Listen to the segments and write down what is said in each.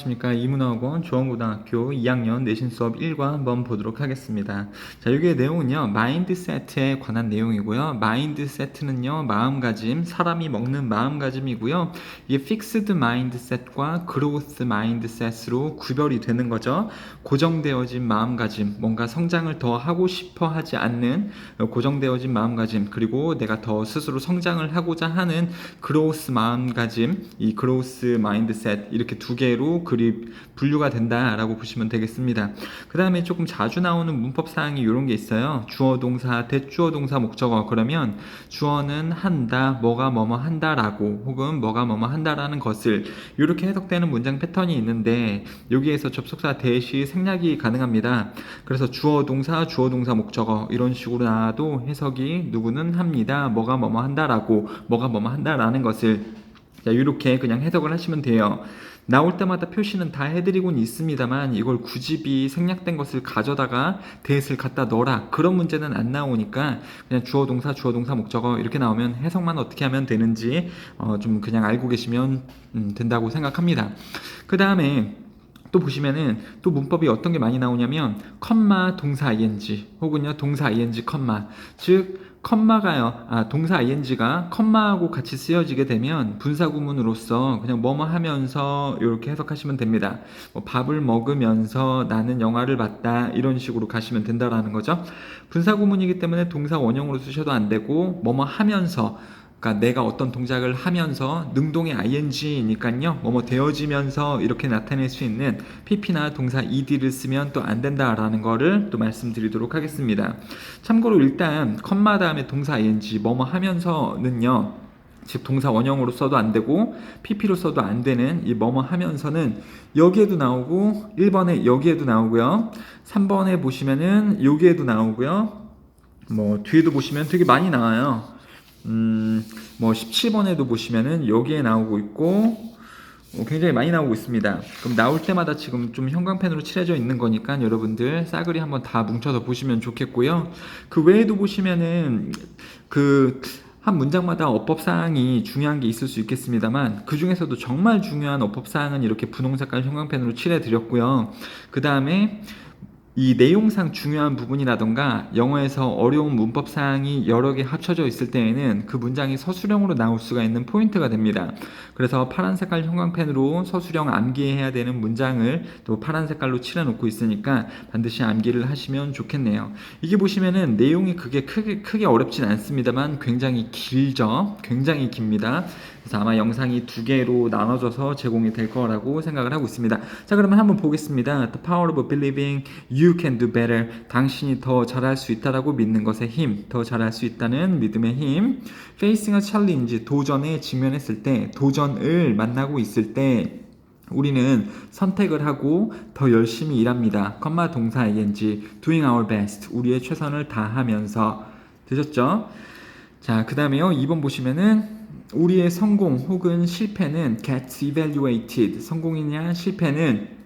안녕하십니까. 이문학원 조원고등학교 2학년 내신 수업 1과 한번 보도록 하겠습니다. 자, 여기의 내용은요, 마인드셋에 관한 내용이고요. 마인드셋은요, 마음가짐, 사람이 먹는 마음가짐이고요. 이게 픽스드 마인드셋과 그로우스 마인드셋으로 구별이 되는 거죠. 고정되어진 마음가짐, 뭔가 성장을 더 하고 싶어 하지 않는 고정되어진 마음가짐, 그리고 내가 더 스스로 성장을 하고자 하는 그로우스 마음가짐, 이 그로우스 마인드셋, 이렇게 두 개로 분류가 된다라고 보시면 되겠습니다. 그 다음에 조금 자주 나오는 문법 사항이 이런 게 있어요. 주어 동사, 대주어 동사, 목적어. 그러면 주어는 한다, 뭐가 뭐뭐 한다라고, 혹은 뭐가 뭐뭐 한다라는 것을, 이렇게 해석되는 문장 패턴이 있는데 여기에서 접속사 대시 생략이 가능합니다. 그래서 주어 동사, 목적어 이런 식으로 나와도 해석이 누구는 합니다, 뭐가 뭐뭐 한다라고, 뭐가 뭐뭐 한다라는 것을, 자, 이렇게 그냥 해석을 하시면 돼요. 나올 때마다 표시는 다 해드리곤 있습니다만 이걸 굳이 생략된 것을 가져다가 대을 갖다 넣어라, 그런 문제는 안 나오니까 그냥 주어 동사, 목적어 이렇게 나오면 해석만 어떻게 하면 되는지 좀 그냥 알고 계시면 된다고 생각합니다. 그 다음에 또 보시면은 또 문법이 어떤 게 많이 나오냐면 컴마 동사 ing, 혹은요 동사 ing 컴마, 즉 컴마가요, 동사 ing가 컴마하고 같이 쓰여지게 되면 분사구문으로서 그냥 뭐뭐 하면서 이렇게 해석하시면 됩니다. 뭐 밥을 먹으면서 나는 영화를 봤다, 이런 식으로 가시면 된다라는 거죠. 분사구문이기 때문에 동사 원형으로 쓰셔도 안 되고 뭐뭐 하면서, 그러니까 내가 어떤 동작을 하면서, 능동의 ing니까요, 뭐뭐 되어지면서 이렇게 나타낼 수 있는 pp나 동사 ed를 쓰면 또 안 된다라는 거를 또 말씀드리도록 하겠습니다. 참고로 일단 컴마 다음에 동사 ing, 뭐뭐 하면서는요, 즉 동사 원형으로 써도 안 되고 pp로 써도 안 되는 이 뭐뭐 하면서는 여기에도 나오고 1번에 여기에도 나오고요, 3번에 보시면은 여기에도 나오고요, 뭐 뒤에도 보시면 되게 많이 나와요. 뭐 17번에도 보시면은 여기에 나오고 있고 굉장히 많이 나오고 있습니다. 그럼 나올 때마다 지금 좀 형광펜으로 칠해져 있는 거니까 여러분들 싸그리 한번 다 뭉쳐서 보시면 좋겠고요. 그 외에도 보시면은 한 문장마다 어법사항이 중요한 게 있을 수 있겠습니다만 그 중에서도 정말 중요한 어법사항은 이렇게 분홍 색깔 형광펜으로 칠해 드렸고요. 그 다음에 이 내용상 중요한 부분이라던가 영어에서 어려운 문법 사항이 여러 개 합쳐져 있을 때에는 그 문장이 서술형으로 나올 수가 있는 포인트가 됩니다. 그래서 파란 색깔 형광펜으로 서술형 암기해야 되는 문장을 또 파란 색깔로 칠해 놓고 있으니까 반드시 암기를 하시면 좋겠네요. 이게 보시면은 내용이 크게 어렵진 않습니다만 굉장히 길죠. 굉장히 깁니다. 그래서 아마 영상이 두 개로 나눠져서 제공이 될 거라고 생각을 하고 있습니다. 자, 그러면 한번 보겠습니다. The power of believing you can do better. 당신이 더 잘할 수 있다라고 믿는 것의 힘, 더 잘할 수 있다는 믿음의 힘. Facing a challenge, 도전에 직면했을 때, 도전을 만나고 있을 때 우리는 선택을 하고 더 열심히 일합니다. 컴마 동사 ing, doing our best, 우리의 최선을 다하면서. 되셨죠? 자, 그 다음에요, 2번 보시면은 우리의 성공 혹은 실패는 gets evaluated, 성공이냐 실패는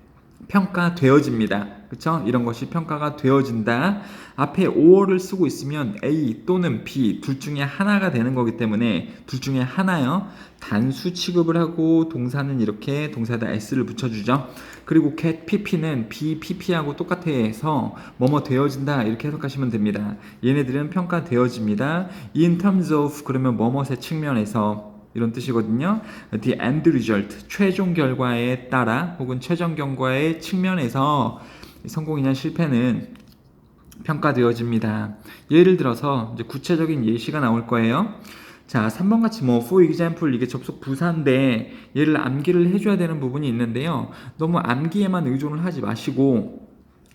평가되어집니다. 그쵸? 이런 것이 평가가 되어진다. 앞에 or를 쓰고 있으면 A 또는 B 둘 중에 하나가 되는 거기 때문에 둘 중에 하나요. 단수 취급을 하고 동사는 이렇게 동사에다 s를 붙여주죠. 그리고 get pp는 be pp하고 똑같아 해서 뭐뭐 되어진다, 이렇게 해석하시면 됩니다. 얘네들은 평가되어집니다. in terms of, 그러면 뭐뭐의 측면에서, 이런 뜻이거든요. The end result, 최종 결과에 따라 혹은 최종 결과의 측면에서 성공이냐 실패는 평가되어집니다. 예를 들어서 이제 구체적인 예시가 나올 거예요. 자, 3번 같이 뭐 for example, 이게 접속 부사인데 얘를 암기를 해줘야 되는 부분이 있는데요. 너무 암기에만 의존을 하지 마시고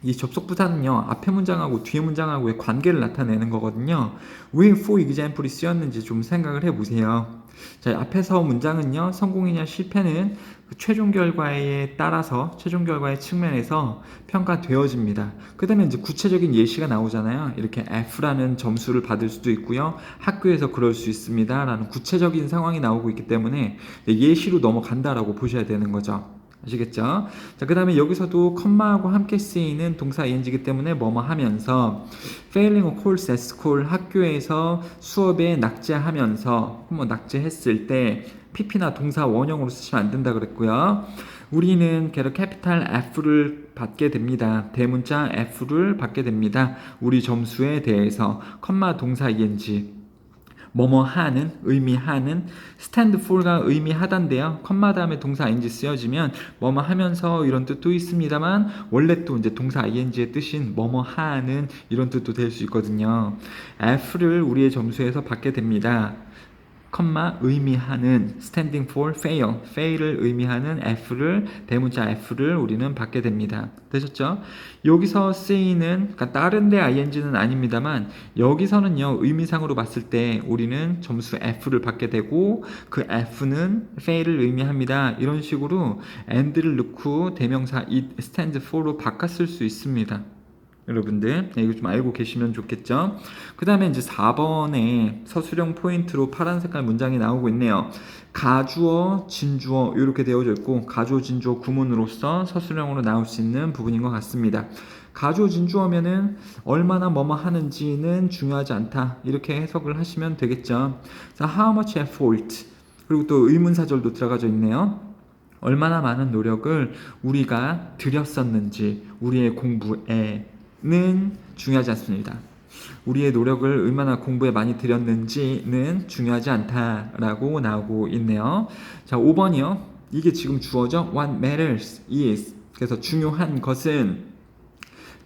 이 접속 부사는요, 앞에 문장하고 뒤에 문장하고의 관계를 나타내는 거거든요. 왜 for example이 쓰였는지 좀 생각을 해보세요. 자, 앞에서 문장은요, 성공이냐 실패는 그 최종 결과에 따라서, 최종 결과의 측면에서 평가되어집니다. 그 다음에 이제 구체적인 예시가 나오잖아요. 이렇게 F라는 점수를 받을 수도 있고요, 학교에서 그럴 수 있습니다 라는 구체적인 상황이 나오고 있기 때문에 예시로 넘어간다라고 보셔야 되는 거죠. 아시겠죠? 자, 그 다음에 여기서도 컴마하고 함께 쓰이는 동사 ing이기 때문에 뭐뭐 하면서, failing a course at school, 학교에서 수업에 낙제하면서, 뭐 낙제했을 때 pp나 동사 원형으로 쓰시면 안 된다 그랬고요. 우리는 get a capital F를 받게 됩니다. 대문자 F를 받게 됩니다. 우리 점수에 대해서 컴마 동사 ing 뭐뭐 하는, 의미하는, stand for가 의미하단데요. 컴마 다음에 동사 ing 쓰여지면 뭐뭐 하면서 이런 뜻도 있습니다만 원래 또 이제 동사 ing의 뜻인 뭐뭐 하는 이런 뜻도 될 수 있거든요. F를 우리의 점수에서 받게 됩니다. 컴마 의미하는 standing for fail, fail을 의미하는 F를 대문자 F를 우리는 받게 됩니다. 되셨죠? 여기서 쓰이는 그러니까 다른데 ing는 아닙니다만 여기서는요 의미상으로 봤을 때 우리는 점수 F를 받게 되고 그 F는 fail을 의미합니다. 이런 식으로 and를 넣고 대명사 it stands for로 바꿨을 수 있습니다. 여러분들 이거 좀 알고 계시면 좋겠죠. 그 다음에 이제 4번에 서술형 포인트로 파란 색깔 문장이 나오고 있네요. 가주어, 진주어 이렇게 되어져 있고 가주어, 진주어 구문으로서 서술형으로 나올 수 있는 부분인 것 같습니다. 가주어, 진주어면은 얼마나 뭐뭐 하는지는 중요하지 않다 이렇게 해석을 하시면 되겠죠. 자, how much effort 그리고 또 의문사절도 들어가져 있네요. 얼마나 많은 노력을 우리가 들였었는지 우리의 공부에 는 중요하지 않습니다. 우리의 노력을 얼마나 공부에 많이 들였는지는 중요하지 않다라고 나오고 있네요. 자, 5번이요. 이게 지금 주어죠. What matters is. 그래서 중요한 것은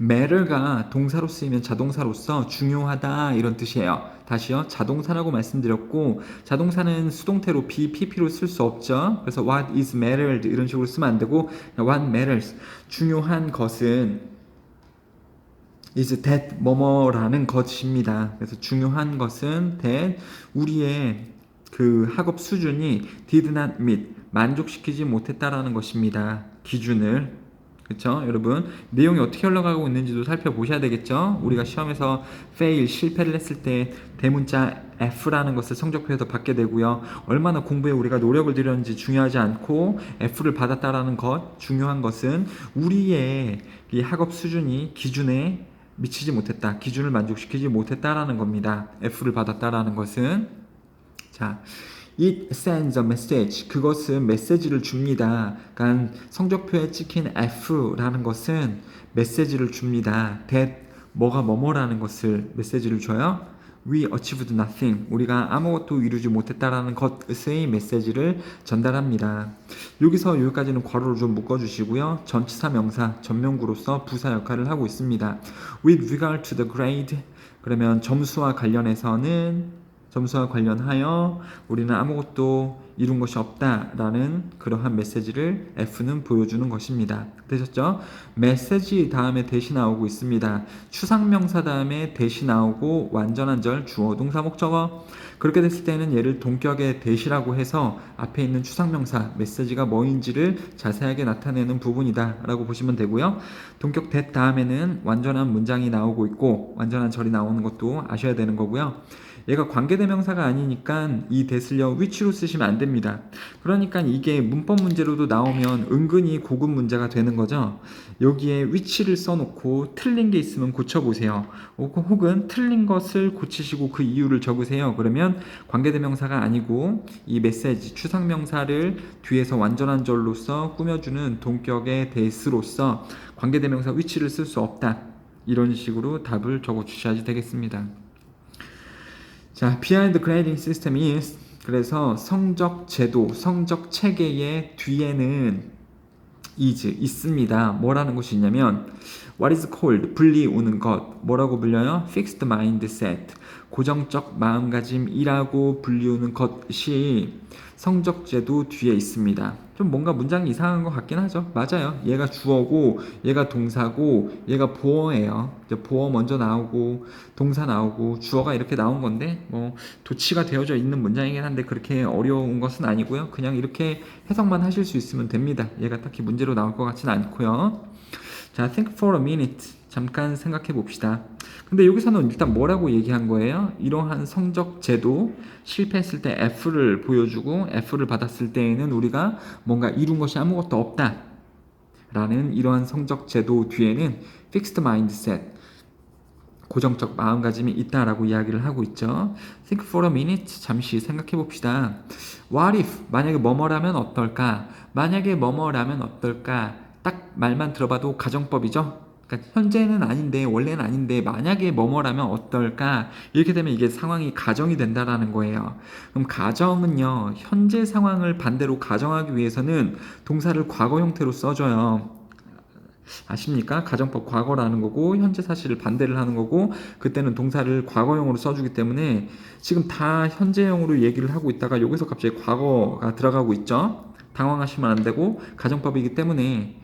matter가 동사로 쓰이면 자동사로서 중요하다 이런 뜻이에요. 다시요. 자동사라고 말씀드렸고 자동사는 수동태로 be, pp로 쓸 수 없죠. 그래서 what is mattered 이런 식으로 쓰면 안 되고 what matters 중요한 것은 is that 뭐뭐라는 것입니다. 그래서 중요한 것은 that 우리의 그 학업 수준이 did not meet 만족시키지 못했다라는 것입니다. 기준을 그렇죠, 여러분? 내용이 어떻게 흘러가고 있는지도 살펴보셔야 되겠죠. 우리가 시험에서 fail 실패를 했을 때 대문자 F라는 것을 성적표에서 받게 되고요. 얼마나 공부에 우리가 노력을 들였는지 중요하지 않고 F를 받았다라는 것 중요한 것은 우리의 이 학업 수준이 기준에 미치지 못했다. 기준을 만족시키지 못했다라는 겁니다. F를 받았다라는 것은 자, it sends a message. 그것은 메시지를 줍니다. 그러니까 성적표에 찍힌 F라는 것은 메시지를 줍니다. that 뭐가 뭐뭐라는 것을 메시지를 줘요. We achieved nothing. 우리가 아무것도 이루지 못했다라는 것의 메시지를 전달합니다. 여기서 여기까지는 괄호를 좀 묶어주시고요. 전치사 명사, 전명구로서 부사 역할을 하고 있습니다. With regard to the grade. 그러면 점수와 관련하여 우리는 아무것도 이룬 것이 없다라는 그러한 메시지를 F는 보여주는 것입니다. 되셨죠? 메시지 다음에 대시 나오고 있습니다. 추상명사 다음에 대시 나오고 완전한 절 주어 동사 목적어 그렇게 됐을 때는 얘를 동격의 대시라고 해서 앞에 있는 추상명사 메시지가 뭐인지를 자세하게 나타내는 부분이다 라고 보시면 되고요. 동격 that 다음에는 완전한 문장이 나오고 있고 완전한 절이 나오는 것도 아셔야 되는 거고요. 얘가 관계대명사가 아니니까 이 that을요 which로 쓰시면 안 됩니다. 그러니까 이게 문법 문제로도 나오면 은근히 고급 문제가 되는 거죠. 여기에 which를 써놓고 틀린 게 있으면 고쳐보세요. 혹은 틀린 것을 고치시고 그 이유를 적으세요. 그러면 관계대명사가 아니고 이 메시지 추상명사를 뒤에서 완전한 절로서 꾸며주는 동격의 that으로서 관계대명사 which를 쓸 수 없다. 이런 식으로 답을 적어주셔야지 되겠습니다. 자, behind the grading system is 그래서 성적 제도, 성적 체계의 뒤에는 is 있습니다. 뭐라는 것이 있냐면 what is called 불리우는 것 뭐라고 불려요? fixed mindset 고정적 마음가짐이라고 불리우는 것이 성적 제도 뒤에 있습니다. 좀 뭔가 문장이 이상한 것 같긴 하죠. 맞아요. 얘가 주어고 얘가 동사고 얘가 보어예요. 보어 먼저 나오고 동사 나오고 주어가 이렇게 나온 건데 뭐 도치가 되어져 있는 문장이긴 한데 그렇게 어려운 것은 아니고요. 그냥 이렇게 해석만 하실 수 있으면 됩니다. 얘가 딱히 문제로 나올 것 같지는 않고요. 자, think for a minute. 잠깐 생각해 봅시다. 근데 여기서는 일단 뭐라고 얘기한 거예요? 이러한 성적 제도 실패했을 때 F를 보여주고 F를 받았을 때에는 우리가 뭔가 이룬 것이 아무것도 없다 라는 이러한 성적 제도 뒤에는 fixed mindset 고정적 마음가짐이 있다라고 이야기를 하고 있죠. Think for a minute. 잠시 생각해 봅시다. What if? 만약에 뭐뭐라면 어떨까? 만약에 뭐뭐라면 어떨까? 딱 말만 들어봐도 가정법이죠. 그러니까 현재는 아닌데 원래는 아닌데 만약에 뭐뭐라면 어떨까? 이렇게 되면 이게 상황이 가정이 된다라는 거예요. 그럼 가정은요, 현재 상황을 반대로 가정하기 위해서는 동사를 과거 형태로 써줘요. 아십니까? 가정법 과거라는 거고 현재 사실을 반대를 하는 거고 그때는 동사를 과거형으로 써주기 때문에 지금 다 현재형으로 얘기를 하고 있다가 여기서 갑자기 과거가 들어가고 있죠. 당황하시면 안 되고 가정법이기 때문에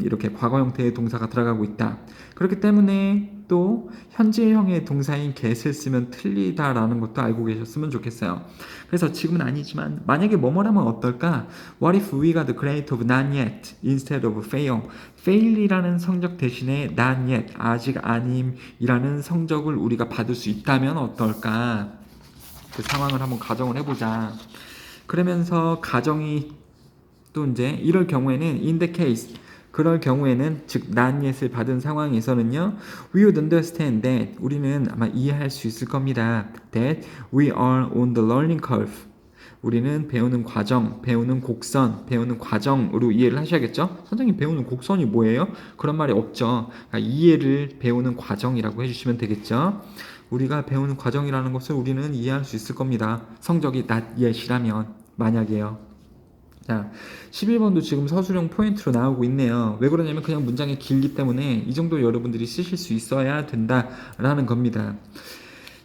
이렇게 과거 형태의 동사가 들어가고 있다. 그렇기 때문에 또 현재형의 동사인 get을 쓰면 틀리다라는 것도 알고 계셨으면 좋겠어요. 그래서 지금은 아니지만 만약에 뭐뭐라면 어떨까? What if we got the grade of not yet instead of fail? fail이라는 성적 대신에 not yet, 아직 아님이라는 성적을 우리가 받을 수 있다면 어떨까? 그 상황을 한번 가정을 해보자. 그러면서 가정이 또 이제 이럴 경우에는 in the case, 그럴 경우에는 즉 not yet을 받은 상황에서는요, we would understand that, 우리는 아마 이해할 수 있을 겁니다. that we are on the learning curve, 우리는 배우는 과정, 배우는 곡선, 배우는 과정으로 이해를 하셔야겠죠? 선생님 배우는 곡선이 뭐예요? 그런 말이 없죠. 그러니까 이해를 배우는 과정이라고 해주시면 되겠죠? 우리가 배우는 과정이라는 것을 우리는 이해할 수 있을 겁니다. 성적이 not yet이라면, 만약에요. 자, 11번도 지금 서술형 포인트로 나오고 있네요. 왜 그러냐면 그냥 문장이 길기 때문에 이 정도 여러분들이 쓰실 수 있어야 된다라는 겁니다.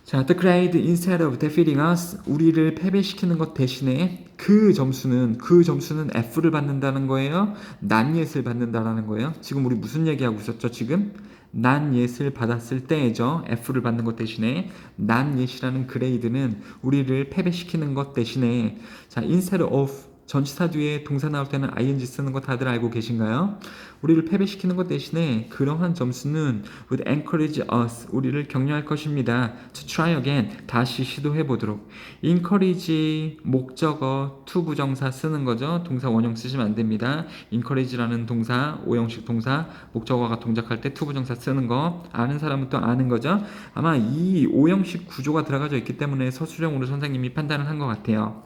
자, the grade instead of defeating us, 우리를 패배시키는 것 대신에 그 점수는 F를 받는다는 거예요. not yet을 받는다라는 거예요. 지금 우리 무슨 얘기하고 있었죠? 지금 not yet을 받았을 때죠. F를 받는 것 대신에 not yet이라는 그레이드는 우리를 패배시키는 것 대신에, 자, instead of 전치사 뒤에 동사 나올 때는 ing 쓰는 거 다들 알고 계신가요? 우리를 패배시키는 것 대신에 그러한 점수는 would encourage us, 우리를 격려할 것입니다. to try again, 다시 시도해 보도록. encourage 목적어 to 부정사 쓰는 거죠. 동사 원형 쓰시면 안 됩니다. encourage라는 동사, 오형식 동사, 목적어가 동작할 때 to 부정사 쓰는 거 아는 사람은 또 아는 거죠. 아마 이 오형식 구조가 들어가져 있기 때문에 서술형으로 선생님이 판단을 한 것 같아요.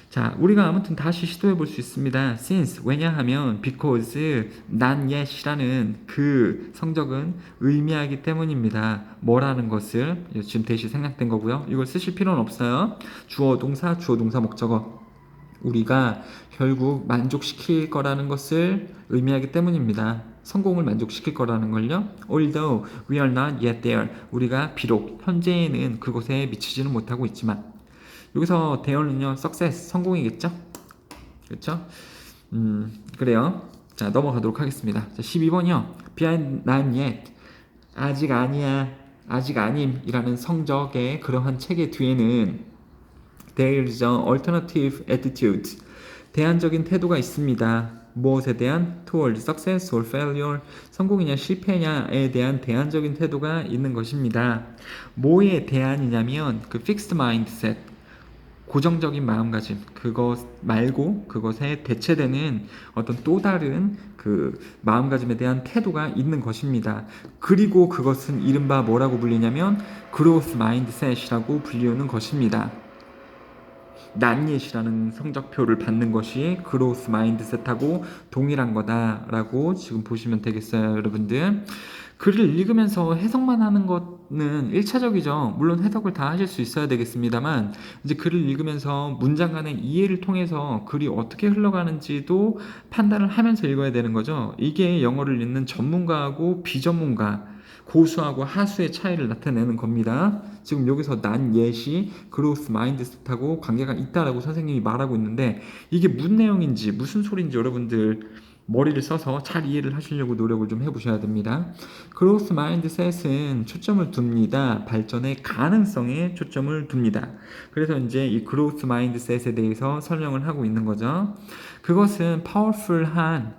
자, 우리가 아무튼 다시 시도해 볼 수 있습니다. since, 왜냐하면 because not yet이라는 그 성적은 의미하기 때문입니다. 뭐라는 것을 지금 대시 생략된 거고요. 이걸 쓰실 필요는 없어요. 주어 동사 목적어, 우리가 결국 만족시킬 거라는 것을 의미하기 때문입니다. 성공을 만족시킬 거라는 걸요. Although we are not yet there, 우리가 비록 현재에는 그곳에 미치지는 못하고 있지만, 여기서 대어는요, success, 성공이겠죠? 그렇죠? 그래요. 자, 넘어가도록 하겠습니다. 자, 12번이요. behind not yet, 아직 아니야, 아직 아님이라는 성적의 그러한 책의 뒤에는 there is an alternative attitude, 대안적인 태도가 있습니다. 무엇에 대한? toward success or failure, 성공이냐 실패냐에 대한 대안적인 태도가 있는 것입니다. 뭐에 대안이냐면 그 fixed mindset, 고정적인 마음가짐, 그것 말고 그것에 대체되는 어떤 또 다른 그 마음가짐에 대한 태도가 있는 것입니다. 그리고 그것은 이른바 뭐라고 불리냐면 growth mindset이라고 불리우는 것입니다. not yet이라는 성적표를 받는 것이 growth mindset하고 동일한 거다라고 지금 보시면 되겠어요, 여러분들. 글을 읽으면서 해석만 하는 것은 1차적이죠. 물론 해석을 다 하실 수 있어야 되겠습니다만, 이제 글을 읽으면서 문장 간의 이해를 통해서 글이 어떻게 흘러가는지도 판단을 하면서 읽어야 되는 거죠. 이게 영어를 읽는 전문가하고 비전문가, 고수하고 하수의 차이를 나타내는 겁니다. 지금 여기서 not yet이 growth mindset하고 관계가 있다라고 선생님이 말하고 있는데, 이게 무슨 내용인지 무슨 소리인지 여러분들 머리를 써서 잘 이해를 하시려고 노력을 좀 해보셔야 됩니다. growth mindset은 초점을 둡니다. 발전의 가능성에 초점을 둡니다. 그래서 이제 이 growth mindset에 대해서 설명을 하고 있는 거죠. 그것은 powerful한,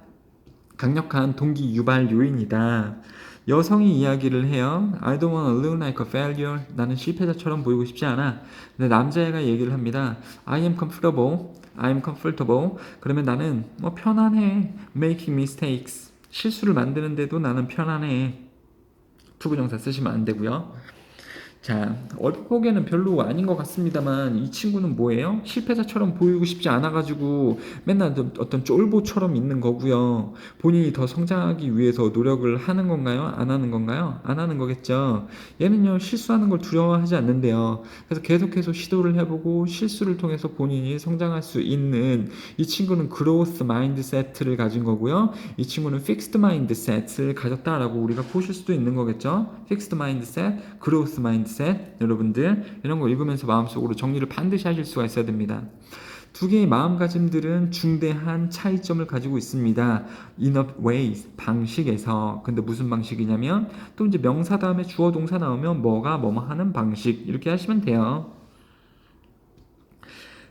강력한 동기 유발 요인이다. 여성이 이야기를 해요. I don't want to look like a failure. 나는 실패자처럼 보이고 싶지 않아. 근데 남자애가 얘기를 합니다. I am comfortable. I am comfortable. 그러면 나는 뭐 편안해. Making mistakes. 실수를 만드는데도 나는 편안해. 주부정사 쓰시면 안 되고요. 자, 얼핏 보기에는 별로 아닌 것 같습니다만 이 친구는 뭐예요? 실패자처럼 보이고 싶지 않아가지고 맨날 어떤 쫄보처럼 있는 거고요. 본인이 더 성장하기 위해서 노력을 하는 건가요? 안 하는 건가요? 안 하는 거겠죠. 얘는요, 실수하는 걸 두려워하지 않는데요. 그래서 계속해서 시도를 해보고 실수를 통해서 본인이 성장할 수 있는, 이 친구는 growth mindset를 가진 거고요. 이 친구는 fixed mindset을 가졌다라고 우리가 보실 수도 있는 거겠죠. fixed mindset, growth mindset. 여러분들 이런 거 읽으면서 마음속으로 정리를 반드시 하실 수가 있어야 됩니다. 두 개의 마음가짐들은 중대한 차이점을 가지고 있습니다. in a ways, 방식에서. 근데 무슨 방식이냐면 또 이제 명사 다음에 주어 동사 나오면 뭐가 뭐뭐 하는 방식, 이렇게 하시면 돼요.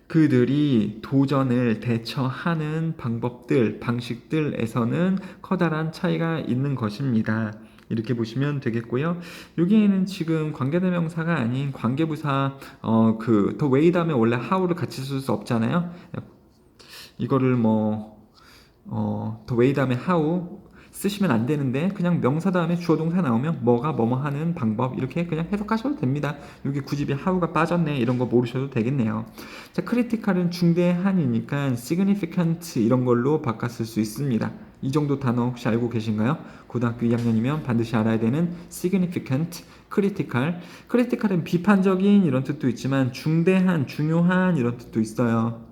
그들이 도전을 대처하는 방법들, 방식들에서는 커다란 차이가 있는 것입니다. 이렇게 보시면 되겠고요. 여기에는 지금 관계대명사가 아닌 관계부사, the way 다음에 원래 how를 같이 쓸 수 없잖아요. 이거를 the way 다음에 how 쓰시면 안 되는데 그냥 명사 다음에 주어 동사 나오면 뭐가 뭐뭐 하는 방법, 이렇게 그냥 해석하셔도 됩니다. 여기 굳이 how가 빠졌네 이런 거 모르셔도 되겠네요. 자, 크리티컬은 중대한이니까 significant 이런 걸로 바꿨을 수 있습니다. 이 정도 단어 혹시 알고 계신가요? 고등학교 2학년이면 반드시 알아야 되는 significant, critical. critical은 비판적인 이런 뜻도 있지만 중대한, 중요한 이런 뜻도 있어요.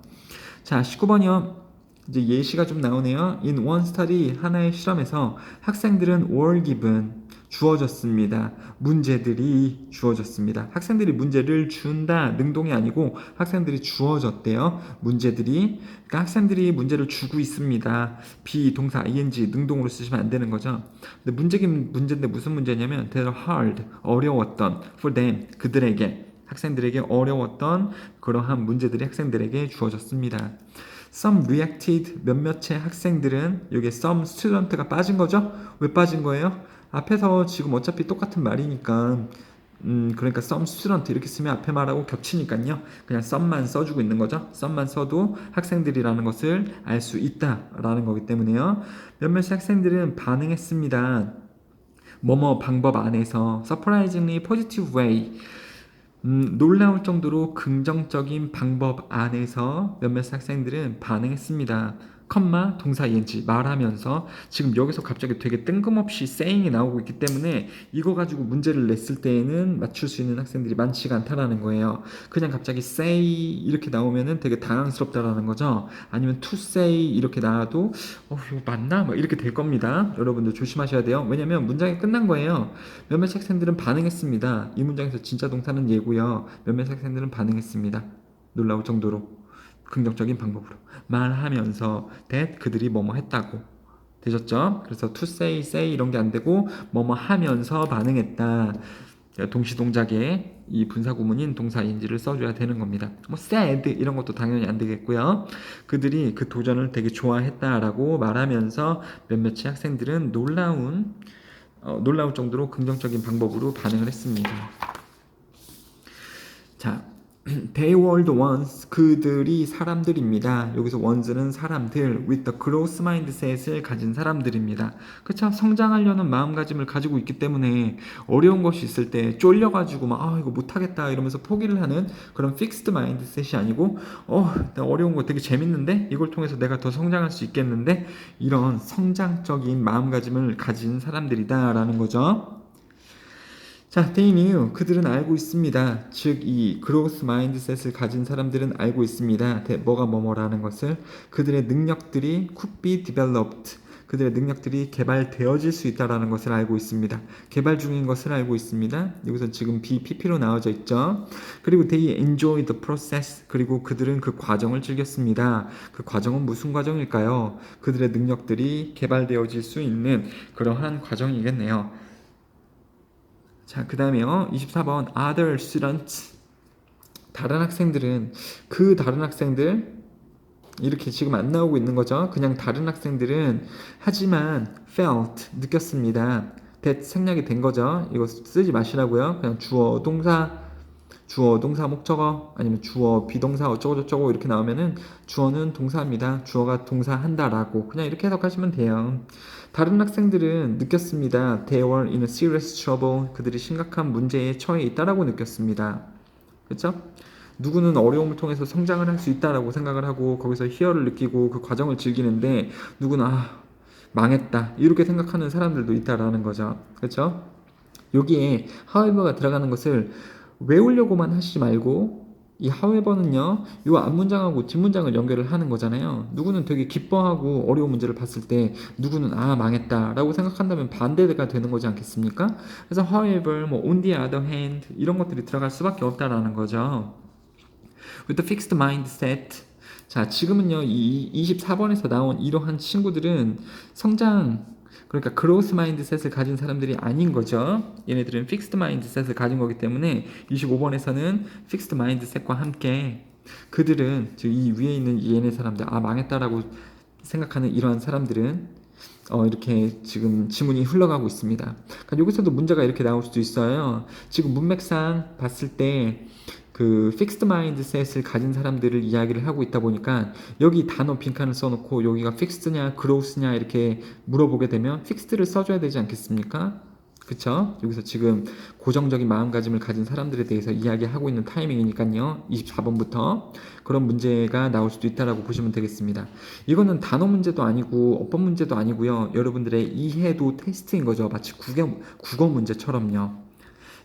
자, 19번이요. 이제 예시가 좀 나오네요. In one study, 하나의 실험에서 학생들은 were given, 주어졌습니다. 문제들이 주어졌습니다. 학생들이 문제를 준다, 능동이 아니고 학생들이 주어졌대요. 문제들이, 그러니까 학생들이 문제를 주고 있습니다. 비동사 ing, 능동으로 쓰시면 안 되는 거죠. 근데 문제긴 문제인데 무슨 문제냐면 they are hard, 어려웠던, for them, 그들에게, 학생들에게 어려웠던 그러한 문제들이 학생들에게 주어졌습니다. Some reacted, 몇몇의 학생들은, 여기에 some student가 빠진 거죠? 왜 빠진 거예요? 앞에서 지금 어차피 똑같은 말이니까 그러니까 some student 이렇게 쓰면 앞에 말하고 겹치니까요. 그냥 some만 써주고 있는 거죠. some만 써도 학생들이라는 것을 알 수 있다라는 거기 때문에요. 몇몇 학생들은 반응했습니다. 뭐뭐 방법 안에서 surprisingly positive way, 놀라울 정도로 긍정적인 방법 안에서 몇몇 학생들은 반응했습니다. 컴마 동사 ing 말하면서, 지금 여기서 갑자기 되게 뜬금없이 saying이 나오고 있기 때문에 이거 가지고 문제를 냈을 때에는 맞출 수 있는 학생들이 많지가 않다라는 거예요. 그냥 갑자기 say 이렇게 나오면은 되게 당황스럽다라는 거죠. 아니면 to say 이렇게 나와도 이거 맞나? 막 이렇게 될 겁니다. 여러분들 조심하셔야 돼요. 왜냐면 문장이 끝난 거예요. 몇몇 학생들은 반응했습니다. 이 문장에서 진짜 동사는 예고요. 몇몇 학생들은 반응했습니다. 놀라울 정도로 긍정적인 방법으로 말하면서 that 그들이 뭐뭐 했다고 되셨죠? 그래서 to say, say 이런 게 안 되고 뭐뭐 하면서 반응했다. 동시동작에 이 분사구문인 동사 ing를 써줘야 되는 겁니다. said 이런 것도 당연히 안 되겠고요. 그들이 그 도전을 되게 좋아했다라고 말하면서 몇몇의 학생들은 놀라울 정도로 긍정적인 방법으로 반응을 했습니다. 자, they were the ones, 그들이 사람들입니다. 여기서 ones는 사람들, with the growth mindset을 가진 사람들입니다. 그쵸? 성장하려는 마음가짐을 가지고 있기 때문에 어려운 것이 있을 때 쫄려가지고 막 이거 못하겠다 이러면서 포기를 하는 그런 fixed mindset이 아니고 나 어려운 거 되게 재밌는데 이걸 통해서 내가 더 성장할 수 있겠는데, 이런 성장적인 마음가짐을 가진 사람들이다라는 거죠. 자, they knew, 그들은 알고 있습니다. 즉, 이 growth mindset을 가진 사람들은 알고 있습니다. 뭐가 뭐뭐라는 것을. 그들의 능력들이 could be developed, 그들의 능력들이 개발되어질 수 있다는 것을 알고 있습니다. 개발 중인 것을 알고 있습니다. 여기서 지금 BPP로 나와져 있죠. 그리고 they enjoy the process, 그리고 그들은 그 과정을 즐겼습니다. 그 과정은 무슨 과정일까요? 그들의 능력들이 개발되어질 수 있는 그러한 과정이겠네요. 자, 그 다음에요. 24번 other students, 다른 학생들은, 그 다른 학생들 이렇게 지금 안 나오고 있는 거죠. 그냥 다른 학생들은, 하지만 felt, 느꼈습니다. that 생략이 된 거죠. 이거 쓰지 마시라고요. 그냥 주어 동사 주어, 동사, 목적어 아니면 주어, 비동사 어쩌고저쩌고 이렇게 나오면은 주어는 동사입니다. 주어가 동사한다라고 그냥 이렇게 해석하시면 돼요. 다른 학생들은 느꼈습니다. They were in a serious trouble. 그들이 심각한 문제에 처해 있다라고 느꼈습니다. 그렇죠? 누구는 어려움을 통해서 성장을 할 수 있다라고 생각을 하고 거기서 희열을 느끼고 그 과정을 즐기는데 누구는 망했다 이렇게 생각하는 사람들도 있다라는 거죠. 그렇죠? 여기에 however가 들어가는 것을 외우려고만 하시지 말고 이 however는요, 이 앞문장하고 뒷문장을 연결을 하는 거잖아요. 누구는 되게 기뻐하고 어려운 문제를 봤을 때 누구는 망했다라고 생각한다면 반대가 되는 거지 않겠습니까? 그래서 however, 뭐 on the other hand 이런 것들이 들어갈 수밖에 없다라는 거죠. With the fixed mindset. 자, 지금은요, 이 24번에서 나온 이러한 친구들은 성장, 그러니까 growth mindset을 가진 사람들이 아닌 거죠. 얘네들은 fixed mindset을 가진 거기 때문에 25번에서는 fixed mindset과 함께 그들은, 즉 이 위에 있는 얘네 사람들, 망했다라고 생각하는 이러한 사람들은 이렇게 지금 지문이 흘러가고 있습니다. 그러니까 여기서도 문제가 이렇게 나올 수도 있어요. 지금 문맥상 봤을 때 그 픽스드 마인드셋을 가진 사람들을 이야기를 하고 있다 보니까 여기 단어 빈칸을 써놓고 여기가 픽스드냐 그로우스냐 이렇게 물어보게 되면 픽스드를 써줘야 되지 않겠습니까? 그쵸? 여기서 지금 고정적인 마음가짐을 가진 사람들에 대해서 이야기하고 있는 타이밍이니까요. 24번부터 그런 문제가 나올 수도 있다라고 보시면 되겠습니다. 이거는 단어 문제도 아니고 어법 문제도 아니고요. 여러분들의 이해도 테스트인 거죠. 마치 국어 문제처럼요.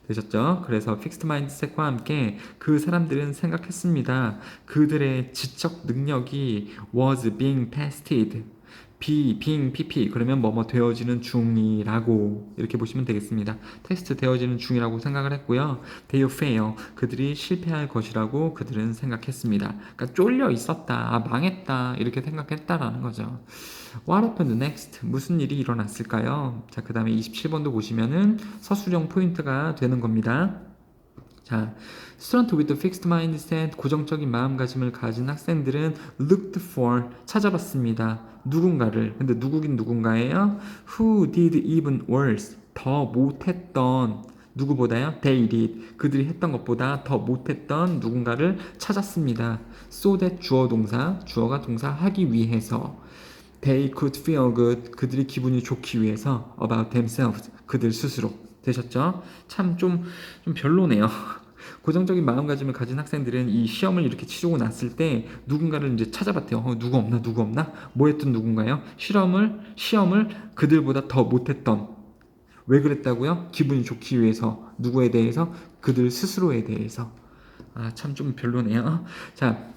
되셨죠? 그래서 픽스드 마인드셋과 함께 그 사람들은 생각했습니다. 그들의 지적 능력이 was being tested. being pp 그러면 뭐뭐 되어지는 중이라고 이렇게 보시면 되겠습니다. 테스트 되어지는 중이라고 생각을 했고요. they fail 그들이 실패할 것이라고 그들은 생각했습니다. 그러니까 쫄려 있었다, 망했다 이렇게 생각했다라는 거죠. What happened next? 무슨 일이 일어났을까요? 자, 그 다음에 27번도 보시면은 서술형 포인트가 되는 겁니다. 자, student with a fixed mindset, 고정적인 마음가짐을 가진 학생들은 looked for, 찾아봤습니다. 누군가를. 근데 누구긴 누군가예요? Who did even worse, 더 못했던, 누구보다요? They did, 그들이 했던 것보다 더 못했던 누군가를 찾았습니다. So that 주어 동사, 주어가 동사 하기 위해서. They could feel good, 그들이 기분이 좋기 위해서. About themselves, 그들 스스로. 되셨죠? 참 좀 별로네요. 고정적인 마음가짐을 가진 학생들은 이 시험을 이렇게 치르고 났을 때 누군가를 이제 찾아봤대요. 누구 없나? 뭐 했던 누군가요? 시험을 그들보다 더 못했던. 왜 그랬다고요? 기분이 좋기 위해서. 누구에 대해서? 그들 스스로에 대해서. 참 좀 별로네요. 자,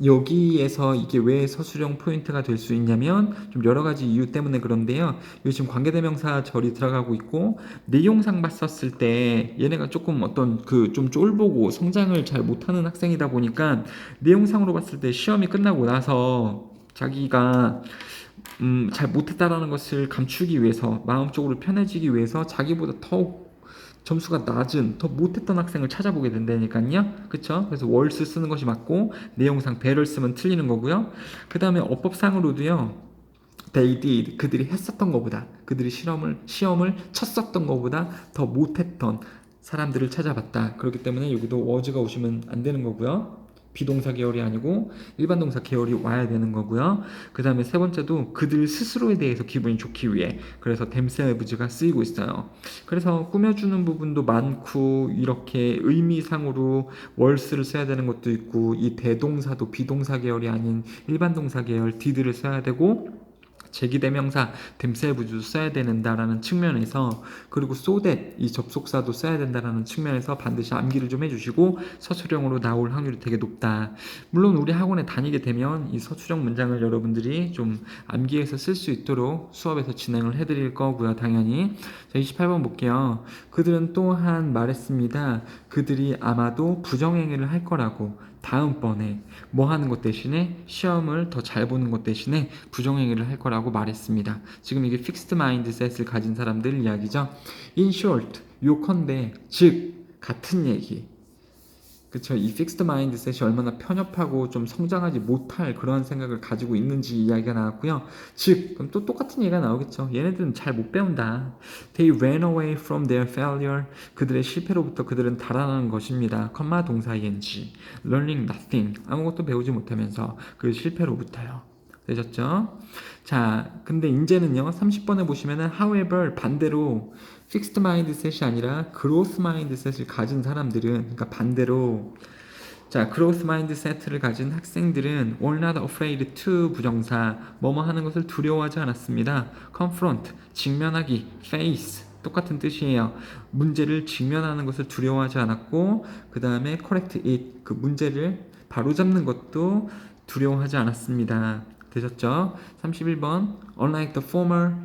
여기에서 이게 왜 서술형 포인트가 될 수 있냐면 좀 여러 가지 이유 때문에 그런데요. 요즘 관계대명사 절이 들어가고 있고 내용상 봤었을 때 얘네가 조금 어떤 그 좀 쫄보고 성장을 잘 못하는 학생이다 보니까 내용상으로 봤을 때 시험이 끝나고 나서 자기가 잘 못했다라는 것을 감추기 위해서 마음적으로 편해지기 위해서 자기보다 더욱 점수가 낮은 더 못했던 학생을 찾아보게 된다니까요. 그쵸? 그래서 월스 쓰는 것이 맞고 내용상 배를 쓰면 틀리는 거고요. 그 다음에 어법상으로도요. They did, 그들이 했었던 것보다, 그들이 시험을 쳤었던 것보다 더 못했던 사람들을 찾아봤다. 그렇기 때문에 여기도 was가 오시면 안 되는 거고요. 비동사 계열이 아니고 일반 동사 계열이 와야 되는 거고요. 그 다음에 세 번째도 그들 스스로에 대해서 기분이 좋기 위해, 그래서 themselves가 쓰이고 있어요. 그래서 꾸며주는 부분도 많고 이렇게 의미상으로 월스를 써야 되는 것도 있고 이 대동사도 비동사 계열이 아닌 일반 동사 계열 did를 써야 되고 제기대명사 themselves도 써야 된다라는 측면에서, 그리고 so that 이 접속사도 써야 된다라는 측면에서 반드시 암기를 좀 해주시고 서술형으로 나올 확률이 되게 높다. 물론 우리 학원에 다니게 되면 이 서술형 문장을 여러분들이 좀 암기해서 쓸 수 있도록 수업에서 진행을 해드릴 거고요. 당연히. 자, 28번 볼게요. 그들은 또한 말했습니다. 그들이 아마도 부정행위를 할 거라고. 다음번에 뭐 하는 것 대신에 시험을 더 잘 보는 것 대신에 부정행위를 할 거라고 말했습니다. 지금 이게 픽스드 마인드셋을 가진 사람들 이야기죠. In short, 요컨대 즉 같은 얘기. 그쵸. 이 픽스드 마인드셋이 얼마나 편협하고 좀 성장하지 못할 그런 생각을 가지고 있는지 이야기가 나왔고요. 즉, 그럼 또 똑같은 얘기가 나오겠죠. 얘네들은 잘 못 배운다. They ran away from their failure. 그들의 실패로부터 그들은 달아나는 것입니다. 컴마 동사 ing. Learning nothing. 아무것도 배우지 못하면서 그 실패로부터요. 되셨죠? 자, 근데 이제는요. 30번에 보시면은 however 반대로 픽스드 마인드셋이 아니라 그로스 마인드셋을 가진 사람들은, 그러니까 반대로, 자, 그로스 마인드셋을 가진 학생들은 were not afraid to 부정사 뭐뭐 하는 것을 두려워하지 않았습니다. confront 직면하기, face 똑같은 뜻이에요. 문제를 직면하는 것을 두려워하지 않았고, 그 다음에 correct it 그 문제를 바로잡는 것도 두려워하지 않았습니다. 되셨죠? 31번 unlike the former,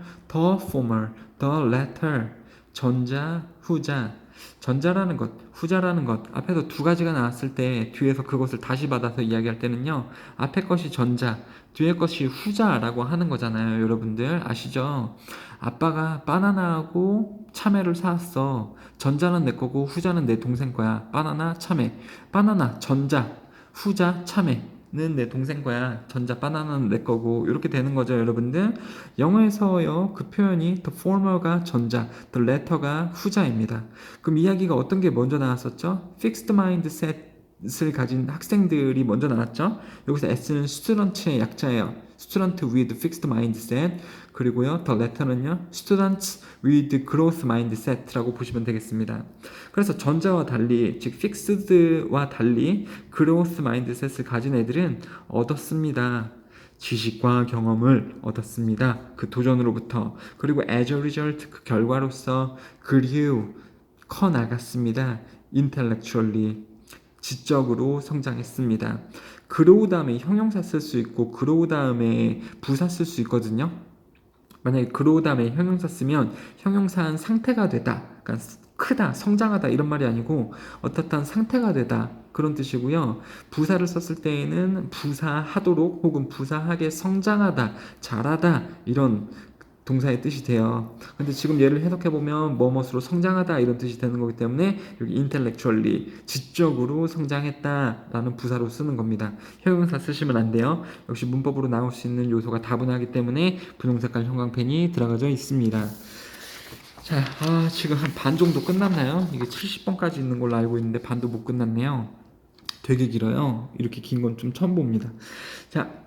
the latter 전자, 후자. 전자라는 것, 후자라는 것 앞에서 두 가지가 나왔을 때 뒤에서 그것을 다시 받아서 이야기할 때는요. 앞에 것이 전자, 뒤에 것이 후자라고 하는 거잖아요. 여러분들 아시죠? 아빠가 바나나하고 참외를 사왔어. 전자는 내 거고 후자는 내 동생 거야. 바나나, 참외. 바나나, 전자, 후자, 참외는 내 동생 거야. 전자, 바나나는 내 거고. 이렇게 되는 거죠, 여러분들. 영어에서요, 그 표현이 the former가 전자, the latter가 후자입니다. 그럼 이야기가 어떤 게 먼저 나왔었죠? fixed mindset을 가진 학생들이 먼저 나왔죠? 여기서 S는 student의 약자예요. student with fixed mindset. 그리고요, the latter는요, students with growth mindset라고 보시면 되겠습니다. 그래서 전자와 달리, 즉 fixed와 달리 growth mindset을 가진 애들은 얻었습니다. 지식과 경험을 얻었습니다. 그 도전으로부터. 그리고 as a result, 그 결과로서 grew, 커 나갔습니다. intellectually, 지적으로 성장했습니다. grow 다음에 형용사 쓸 수 있고 grow 다음에 부사 쓸 수 있거든요. 만약에 grow 다음에 형용사 쓰면 형용사한 상태가 되다, 그러니까 크다, 성장하다 이런 말이 아니고 어떻한 상태가 되다 그런 뜻이고요. 부사를 썼을 때에는 부사하도록 혹은 부사하게 성장하다, 잘하다 이런 동사의 뜻이 돼요. 근데 지금 얘를 해석해보면 뭐뭇으로 성장하다 이런 뜻이 되는 거기 때문에 여기 intellectually 지적으로 성장했다 라는 부사로 쓰는 겁니다. 형용사 쓰시면 안 돼요. 역시 문법으로 나올 수 있는 요소가 다분하기 때문에 분홍색깔 형광펜이 들어가져 있습니다. 자, 지금 한 반 정도 끝났나요? 이게 70번까지 있는 걸로 알고 있는데 반도 못 끝났네요. 되게 길어요. 이렇게 긴 건 좀 처음 봅니다. 자,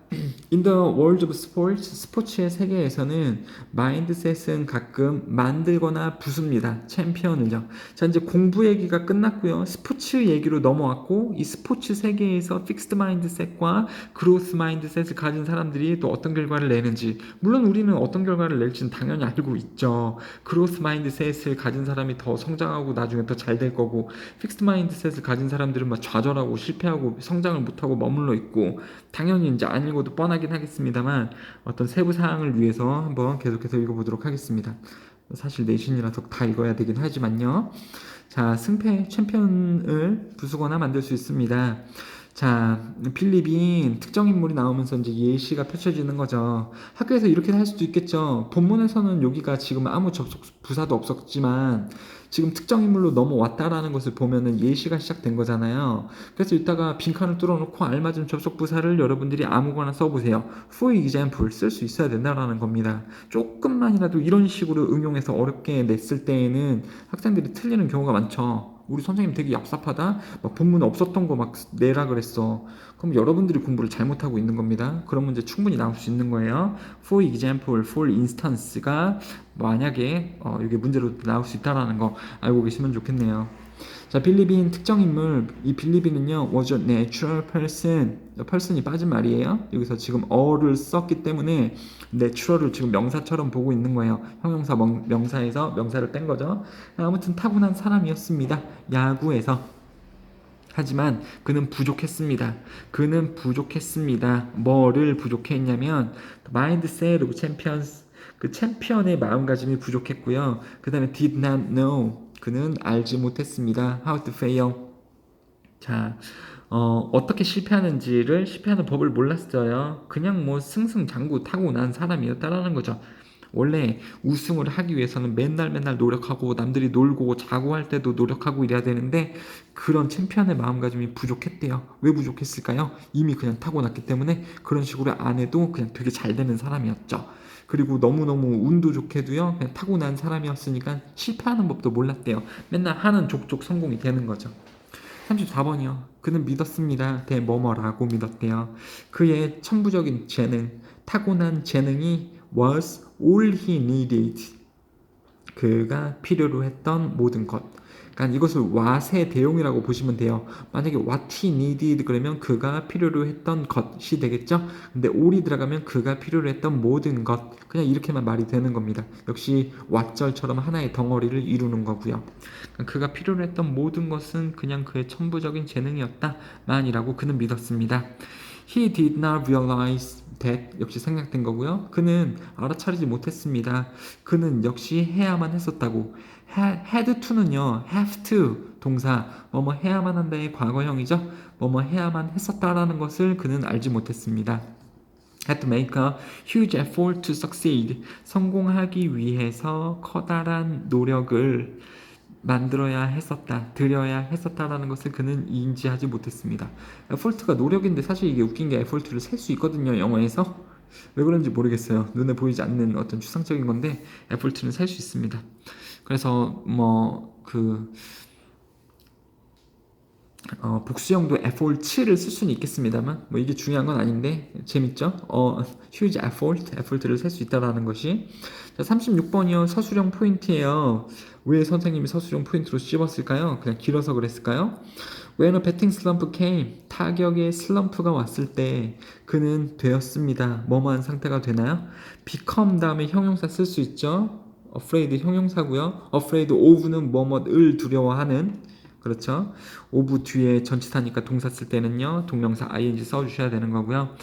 in the world of sports, 스포츠의 세계에서는 마인드셋은 가끔 만들거나 부숩니다. 챔피언을요. 자, 이제 공부 얘기가 끝났고요. 스포츠 얘기로 넘어왔고, 이 스포츠 세계에서 픽스드 마인드셋과 그로스 마인드셋을 가진 사람들이 또 어떤 결과를 내는지, 물론 우리는 어떤 결과를 낼지는 당연히 알고 있죠. 그로스 마인드셋을 가진 사람이 더 성장하고 나중에 더 잘 될 거고, 픽스드 마인드셋을 가진 사람들은 막 좌절하고 실패하고 성장을 못하고 머물러 있고, 당연히 이제 안 읽어도 뻔하긴 하겠습니다만 어떤 세부 사항을 위해서 한번 계속해서 읽어보도록 하겠습니다. 사실 내신이라서 다 읽어야 되긴 하지만요. 자, 승패 챔피언을 부수거나 만들 수 있습니다. 자, 필립인 특정 인물이 나오면서 이제 예시가 펼쳐지는 거죠. 학교에서 이렇게 할 수도 있겠죠. 본문에서는 여기가 지금 아무 접속 부사도 없었지만 지금 특정 인물로 넘어왔다라는 것을 보면은 예시가 시작된 거잖아요. 그래서 이따가 빈칸을 뚫어놓고 알맞은 접속 부사를 여러분들이 아무거나 써보세요. For example 쓸 수 있어야 된다라는 겁니다. 조금만이라도 이런 식으로 응용해서 어렵게 냈을 때에는 학생들이 틀리는 경우가 많죠. 우리 선생님 되게 얍삽하다. 막 본문 없었던 거 막 내라 그랬어. 그럼 여러분들이 공부를 잘못하고 있는 겁니다. 그런 문제 충분히 나올 수 있는 거예요. For example, for instance가 만약에 이게 문제로 나올 수 있다라는 거 알고 계시면 좋겠네요. 자, 빌리빈 특정 인물. 이 빌리빈은요 was a natural person. person이 빠진 말이에요. 여기서 지금 어를 썼기 때문에 natural을 지금 명사처럼 보고 있는 거예요. 형용사 명사에서 명사를 뺀 거죠. 아무튼 타고난 사람이었습니다. 야구에서. 하지만 그는 부족했습니다. 그는 부족했습니다. 뭐를 부족했냐면 마인드셋 오브 챔피언스, 그 챔피언의 마음가짐이 부족했고요. 그 다음에 did not know, 그는 알지 못했습니다. how to fail. 자, 어떻게 실패하는 법을 몰랐어요. 그냥 뭐 승승장구 타고 난 사람이었다라는 거죠. 원래 우승을 하기 위해서는 맨날 노력하고 남들이 놀고 자고 할 때도 노력하고 이래야 되는데 그런 챔피언의 마음가짐이 부족했대요. 왜 부족했을까요? 이미 그냥 타고났기 때문에 그런 식으로 안 해도 그냥 되게 잘 되는 사람이었죠. 그리고 너무너무 운도 좋게도요. 그냥 타고난 사람이었으니까 실패하는 법도 몰랐대요. 맨날 하는 족족 성공이 되는 거죠. 34번이요. 그는 믿었습니다. 대뭐뭐라고 믿었대요. 그의 천부적인 재능, 타고난 재능이 was all he needed. 그가 필요로 했던 모든 것. 그러니까 이것을 what의 대용이라고 보시면 돼요. 만약에 what he needed 그러면 그가 필요로 했던 것이 되겠죠. 근데 all이 들어가면 그가 필요로 했던 모든 것. 그냥 이렇게만 말이 되는 겁니다. 역시 what절처럼 하나의 덩어리를 이루는 거고요. 그러니까 그가 필요로 했던 모든 것은 그냥 그의 천부적인 재능이었다 만이라고 그는 믿었습니다. He did not realize that 역시 생략된 거고요. 그는 알아차리지 못했습니다. 그는 역시 해야만 했었다고. had to는요, have to 동사 뭐뭐 해야만 한다의 과거형이죠. 뭐뭐 해야만 했었다라는 것을 그는 알지 못했습니다. had to make a huge effort to succeed. 성공하기 위해서 커다란 노력을 만들어야 했었다, 들여야 했었다라는 것을 그는 인지하지 못했습니다. 에포트가 노력인데 사실 이게 웃긴 게 에포트를 셀 수 있거든요, 영어에서. 왜 그런지 모르겠어요. 눈에 보이지 않는 어떤 추상적인 건데 에포트는 셀 수 있습니다. 그래서 복수형도 effort를 쓸 수는 있겠습니다만 뭐 이게 중요한 건 아닌데 재밌죠? huge effort를 셀 수 있다라는 것이. 자, 36번이요. 서술형 포인트예요. 왜 선생님이 서술형 포인트로 씹었을까요? 그냥 길어서 그랬을까요? When a betting slump came, 타격의 슬럼프가 왔을 때 그는 되었습니다. 뭐뭐한 상태가 되나요? become 다음에 형용사 쓸 수 있죠? afraid 형용사고요. afraid of는 뭐뭐를 두려워하는. 그렇죠. of 뒤에 전치사니까 동사 쓸 때는요. 동명사 ing 써주셔야 되는 거고요.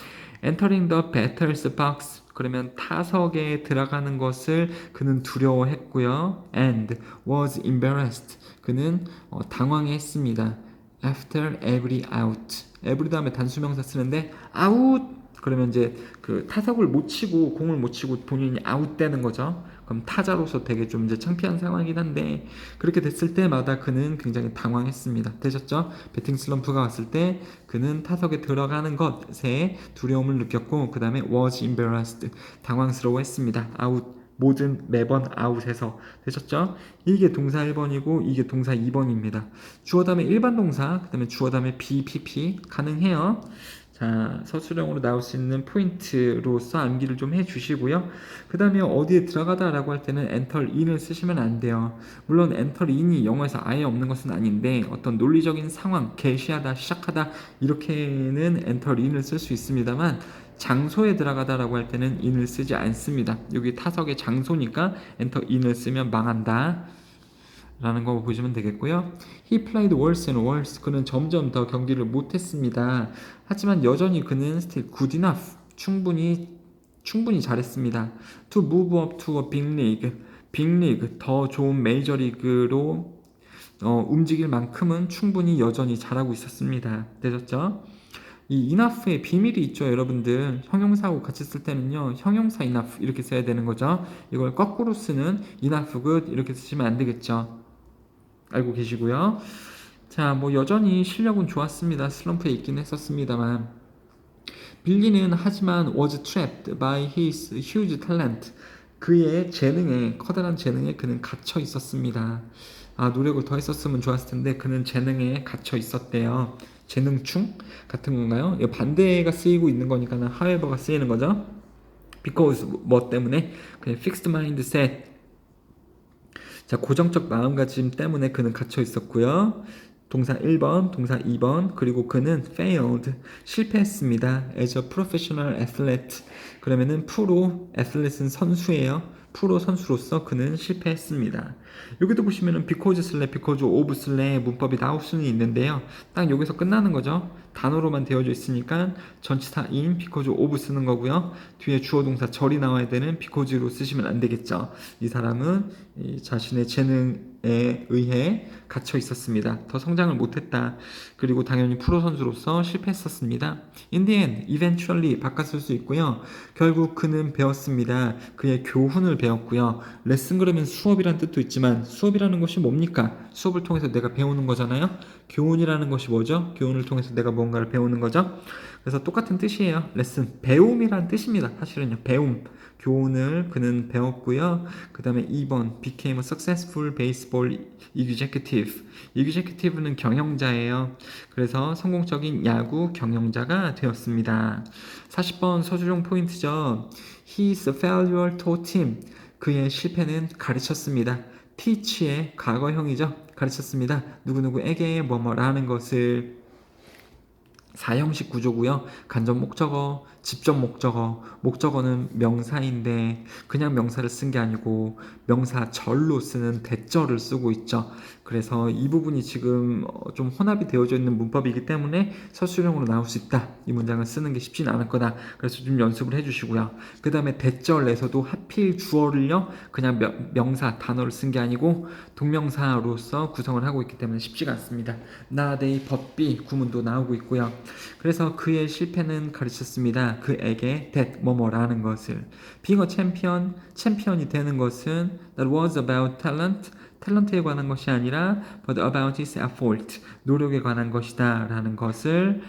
entering the batter's box 그러면 타석에 들어가는 것을 그는 두려워했고요. and was embarrassed 그는 당황했습니다. after every out every 다음에 단수명사 쓰는데 out 그러면 이제 그 타석을 못 치고 공을 못 치고 본인이 아웃되는 거죠. 그럼 타자로서 되게 좀 이제 창피한 상황이긴 한데 그렇게 됐을 때마다 그는 굉장히 당황했습니다. 되셨죠? 배팅 슬럼프가 왔을 때 그는 타석에 들어가는 것에 두려움을 느꼈고 그 다음에 was embarrassed 당황스러워했습니다. 아웃 모든 매번 아웃해서 되셨죠? 이게 동사 1번이고 이게 동사 2번입니다. 주어 다음에 일반 동사 그 다음에 주어 다음에 BPP 가능해요. 자, 서술형으로 나올 수 있는 포인트로서 암기를 좀 해주시고요. 그 다음에 어디에 들어가다라고 할 때는 enter in을 쓰시면 안 돼요. 물론 enter in이 영어에서 아예 없는 것은 아닌데 어떤 논리적인 상황, 개시하다, 시작하다 이렇게는 enter in을 쓸 수 있습니다만 장소에 들어가다라고 할 때는 in을 쓰지 않습니다. 여기 타석의 장소니까 enter in을 쓰면 망한다. 라는 거 보시면 되겠고요. He played worse and worse. 그는 점점 더 경기를 못했습니다. 하지만 여전히 그는 still good enough. 충분히 잘했습니다. To move up to a big league. 빅 리그, 더 좋은 메이저리그로 움직일 만큼은 충분히 여전히 잘하고 있었습니다. 되셨죠? 이 enough의 비밀이 있죠, 여러분들. 형용사하고 같이 쓸 때는요, 형용사 enough 이렇게 써야 되는 거죠. 이걸 거꾸로 쓰는 enough good 이렇게 쓰시면 안 되겠죠. 알고 계시고요. 자, 뭐 여전히 실력은 좋았습니다. 슬럼프에 있긴 했었습니다만 빌리는 하지만 was trapped by his huge talent. 그의 재능에 커다란 재능에 그는 갇혀 있었습니다. 노력을 더 했었으면 좋았을 텐데 그는 재능에 갇혀 있었대요. 재능충 같은 건가요? 이거 반대가 쓰이고 있는 거니까는 however가 쓰이는 거죠. because 뭐 때문에 그냥 fixed mindset. 자, 고정적 마음가짐 때문에 그는 갇혀 있었고요. 동사 1번, 동사 2번, 그리고 그는 failed, 실패했습니다. as a professional athlete. 그러면은 프로 애슬렛은 선수예요. 프로 선수로서 그는 실패했습니다. 여기도 보시면은 because/because of/의 문법이 나올 수는 있는데요. 딱 여기서 끝나는 거죠. 단어로만 되어져 있으니까 전치사 in, because of 쓰는 거고요. 뒤에 주어 동사 절이 나와야 되는 because로 쓰시면 안 되겠죠. 이 사람은 자신의 재능에 의해 갇혀 있었습니다. 더 성장을 못했다. 그리고 당연히 프로 선수로서 실패했었습니다. In the end, eventually 바꿨을 수 있고요. 결국 그는 배웠습니다. 그의 교훈을 배웠고요. 레슨 그러면 수업이란 뜻도 있지만 수업이라는 것이 뭡니까? 수업을 통해서 내가 배우는 거잖아요. 교훈이라는 것이 뭐죠? 교훈을 통해서 내가 뭔가를 배우는 거죠. 그래서 똑같은 뜻이에요. 레슨, 배움이란 뜻입니다. 사실은요. 배움, 교훈을 그는 배웠고요. 그 다음에 2번 became a successful baseball executive. executive는 경영자예요. 그래서 성공적인 야구 경영자가 되었습니다. 40번 서술형 포인트죠. His failure taught him. 그의 실패는 가르쳤습니다. teach의 과거형이죠. 가르쳤습니다. 누구누구에게 뭐뭐라는 것을. 사형식 구조고요. 간접 목적어, 직접 목적어, 목적어는 명사인데 그냥 명사를 쓴 게 아니고 명사절로 쓰는 대절을 쓰고 있죠. 그래서 이 부분이 지금 좀 혼합이 되어져 있는 문법이기 때문에 서술형으로 나올 수 있다. 이 문장을 쓰는 게 쉽지는 않을 거다. 그래서 좀 연습을 해주시고요. 그 다음에 대절에서도 하필 주어를요. 그냥 명사, 단어를 쓴 게 아니고 동명사로서 구성을 하고 있기 때문에 쉽지가 않습니다. 나, they, 법비 구문도 나오고 있고요. 그래서 그의 실패는 가르쳤습니다. 그에게 that 뭐뭐라는 것을. being a champion, 챔피언이 되는 것은 that was about talent, 탤런트에 관한 것이 아니라 but about his effort, 노력에 관한 것이다 라는 것을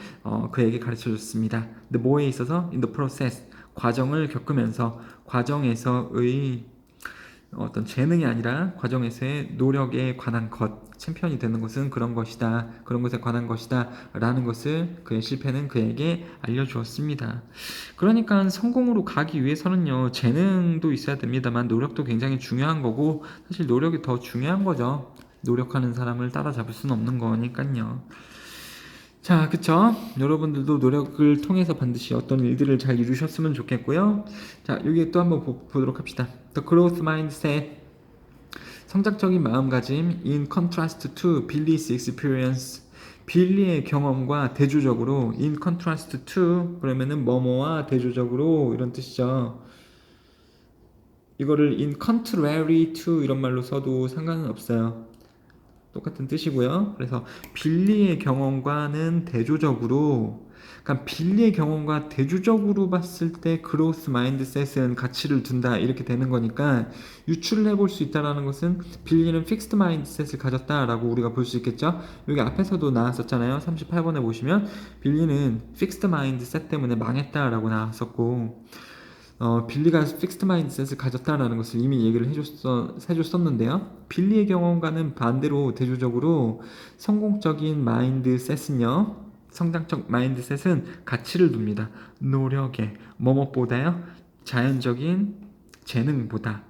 그에게 가르쳐줬습니다. 근데 뭐에 있어서? in the process, 과정을 겪으면서 과정에서의 어떤 재능이 아니라 과정에서의 노력에 관한 것, 챔피언이 되는 것은 그런 것이다, 그런 것에 관한 것이다 라는 것을 그의 실패는 그에게 알려주었습니다. 그러니까 성공으로 가기 위해서는요, 재능도 있어야 됩니다만 노력도 굉장히 중요한 거고, 사실 노력이 더 중요한 거죠. 노력하는 사람을 따라잡을 수는 없는 거니까요. 자, 그쵸? 여러분들도 노력을 통해서 반드시 어떤 일들을 잘 이루셨으면 좋겠고요. 자, 여기 또 한번 보도록 합시다. The growth mindset, 성장적인 마음가짐 in contrast to Billy's experience, 빌리의 경험과 대조적으로 in contrast to 그러면은 뭐뭐와 대조적으로 이런 뜻이죠. 이거를 in contrary to 이런 말로 써도 상관은 없어요. 똑같은 뜻이고요. 그래서 빌리의 경험과는 대조적으로, 그러니까 빌리의 경험과 대조적으로 봤을 때 그로스 마인드셋은 가치를 둔다 이렇게 되는 거니까 유출을 해볼 수 있다라는 것은 빌리는 픽스드 마인드셋을 가졌다라고 우리가 볼 수 있겠죠. 여기 앞에서도 나왔었잖아요. 38번에 보시면 빌리는 픽스드 마인드셋 때문에 망했다라고 나왔었고, 빌리가 픽스드 마인드셋을 가졌다라는 것을 이미 얘기를 해줬었는데요. 빌리의 경험과는 반대로 대조적으로 성공적인 마인드셋은요, 성장적 마인드셋은 가치를 둡니다. 노력에, 뭐뭐보다요, 자연적인 재능보다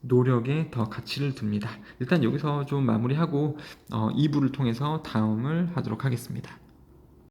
노력에 더 가치를 둡니다. 일단 여기서 좀 마무리하고 2부를 통해서 다음을 하도록 하겠습니다.